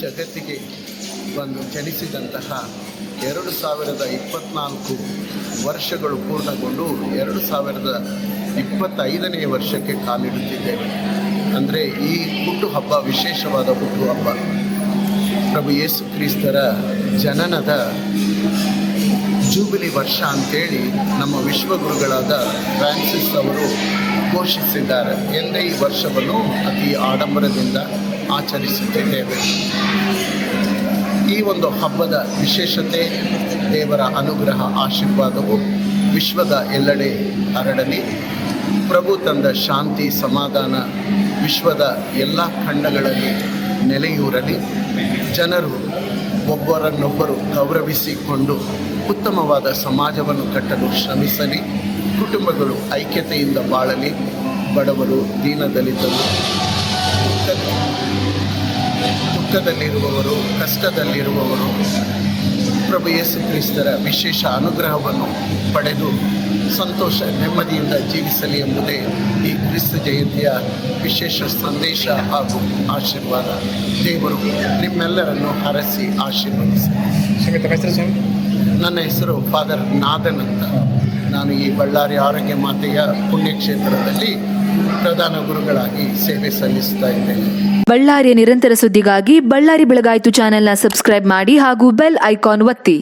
ಜಗತ್ತಿಗೆ ಬಂದು ಜನಿಸಿದಂತಹ 2024 ವರ್ಷಗಳು ಪೂರ್ಣಗೊಂಡು 2025ನೇ ವರ್ಷಕ್ಕೆ ಕಾಲಿಡುತ್ತಿದ್ದೇವೆ. ಅಂದರೆ ಈ ಹುಟ್ಟುಹಬ್ಬ ವಿಶೇಷವಾದ ಹುಟ್ಟುಹಬ್ಬ. ಪ್ರಭು ಯೇಸು ಕ್ರಿಸ್ತರ ಜನನದ ಜೂಬಿಲಿ ವರ್ಷ ಅಂತೇಳಿ ನಮ್ಮ ವಿಶ್ವಗುರುಗಳಾದ ಫ್ರಾನ್ಸಿಸ್ ಅವರು ಘೋಷಿಸಿದ್ದಾರೆ. ಎಂದೇ ಈ ವರ್ಷವನ್ನು ಅತಿ ಆಡಂಬರದಿಂದ ಆಚರಿಸುತ್ತಿದ್ದೇವೆ. ಈ ಒಂದು ಹಬ್ಬದ ವಿಶೇಷತೆ, ದೇವರ ಅನುಗ್ರಹ ಆಶೀರ್ವಾದವು ವಿಶ್ವದ ಎಲ್ಲೆಡೆ ಹರಡಲಿ. ಪ್ರಭು ತಂದ ಶಾಂತಿ ಸಮಾಧಾನ ವಿಶ್ವದ ಎಲ್ಲ ಖಂಡಗಳಲ್ಲಿ ನೆಲೆಯೂರಲಿ. ಜನರು ಒಬ್ಬರನ್ನೊಬ್ಬರು ಗೌರವಿಸಿಕೊಂಡು ಉತ್ತಮವಾದ ಸಮಾಜವನ್ನು ಕಟ್ಟಲು ಶ್ರಮಿಸಲಿ. ಕುಟುಂಬಗಳು ಐಕ್ಯತೆಯಿಂದ ಬಾಳಲಿ. ಬಡವರು, ದೀನದಲಿತರು, ದುಃಖದಲ್ಲಿರುವವರು, ಕಷ್ಟದಲ್ಲಿರುವವರು ಪ್ರಭು ಯೇಸು ಕ್ರಿಸ್ತರ ವಿಶೇಷ ಅನುಗ್ರಹವನ್ನು ಪಡೆದು ಸಂತೋಷ ನೆಮ್ಮದಿಯಿಂದ ಜೀವಿಸಲಿ ಎಂಬುದೇ ಈ ಕ್ರಿಸ್ತ ಜಯಂತಿಯ ವಿಶೇಷ ಸಂದೇಶ ಹಾಗೂ ಆಶೀರ್ವಾದ. ದೇವರು ನಿಮ್ಮೆಲ್ಲರನ್ನು ಹರಸಿ ಆಶೀರ್ವದಿಸಿ. ನನ್ನ ಹೆಸರು ಫಾದರ್ ನಾದನ್ ಅಂತ. ನಾನು ಈ ಬಳ್ಳಾರಿ ಆರೋಗ್ಯ ಮಾತೆಯ ಪುಣ್ಯಕ್ಷೇತ್ರದಲ್ಲಿ ಪ್ರಧಾನ ಗುರುಗಳಾಗಿ ಸೇವೆ ಸಲ್ಲಿಸ್ತಾ ಇದ್ದೇನೆ. ಬಳ್ಳಾರಿಯ ನಿರಂತರ ಸುದ್ದಿಗಾಗಿ ಬಳ್ಳಾರಿ ಬೆಳಗಾಯಿತು ಚಾನೆಲ್ನ ಸಬ್ಸ್ಕ್ರೈಬ್ ಮಾಡಿ ಹಾಗೂ ಬೆಲ್ ಐಕಾನ್ ಒತ್ತಿ.